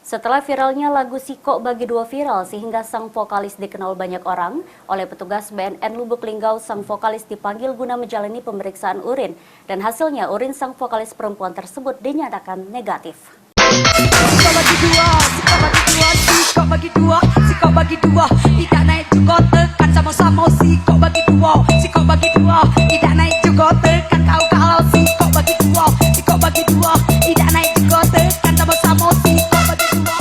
Setelah viralnya lagu Siko Bagi Dua viral sehingga sang vokalis dikenal banyak orang, oleh petugas BNN Lubuk Linggau, sang vokalis dipanggil guna menjalani pemeriksaan urin. Dan hasilnya urin sang vokalis perempuan tersebut dinyatakan negatif. Siko bagi dua, siko bagi dua, siko bagi dua, tidak naik juga tekan sama-sama siko bagi dua, tidak naik juga tekan kau kalau siko bagi dua, tidak naik juga tekan sama-sama siko bagi dua.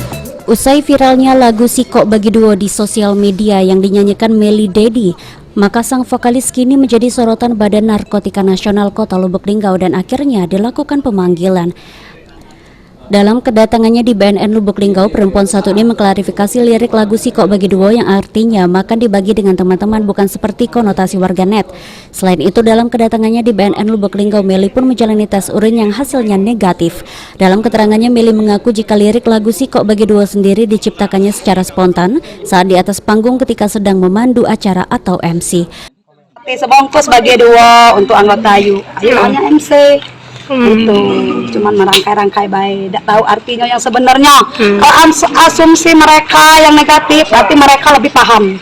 Usai viralnya lagu Siko Bagi Dua di sosial media yang dinyanyikan Melly Dedi, maka sang vokalis kini menjadi sorotan Badan Narkotika Nasional Kota Lubuk Linggau dan akhirnya dilakukan pemanggilan. Dalam kedatangannya di BNN Lubuk Linggau, perempuan satu ini mengklarifikasi lirik lagu Siko Bagi Dua yang artinya makan dibagi dengan teman-teman, bukan seperti konotasi warganet. Selain itu, dalam kedatangannya di BNN Lubuk Linggau, Melly pun menjalani tes urin yang hasilnya negatif. Dalam keterangannya, Melly mengaku jika lirik lagu Siko Bagi Dua sendiri diciptakannya secara spontan saat di atas panggung ketika sedang memandu acara atau MC. Sebungkus bagi dua untuk anggota ayu hanya MC. Itu cuman merangkai-rangkai baik, tidak tahu artinya yang sebenarnya. Kalau asumsi mereka yang negatif, berarti mereka lebih paham.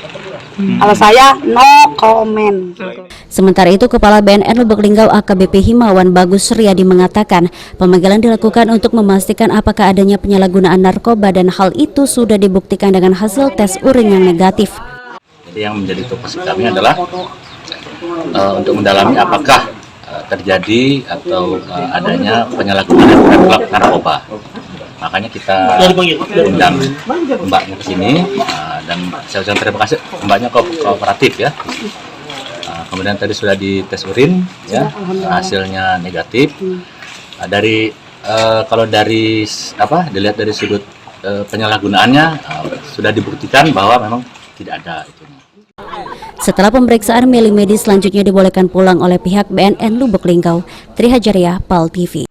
Kalau saya no comment. Sementara itu, Kepala BNN Lubuk Linggau AKBP Himawan Bagus Suryadi mengatakan pemanggilan dilakukan untuk memastikan apakah adanya penyalahgunaan narkoba dan hal itu sudah dibuktikan dengan hasil tes urin yang negatif. Jadi yang menjadi tugas kami adalah untuk mendalami apakah terjadi atau adanya penyalahgunaan narkoba. Makanya kita undang mbaknya ke sini dan saya ucapkan terima kasih, mbaknya kooperatif ya. Kemudian tadi sudah dites urin ya, hasilnya negatif. Kalau dari dilihat dari sudut penyalahgunaannya sudah dibuktikan bahwa memang tidak ada itu. Setelah pemeriksaan, Melly medis selanjutnya dibolehkan pulang oleh pihak BNN Lubuk Linggau. Tri Hajaria, PAL TV.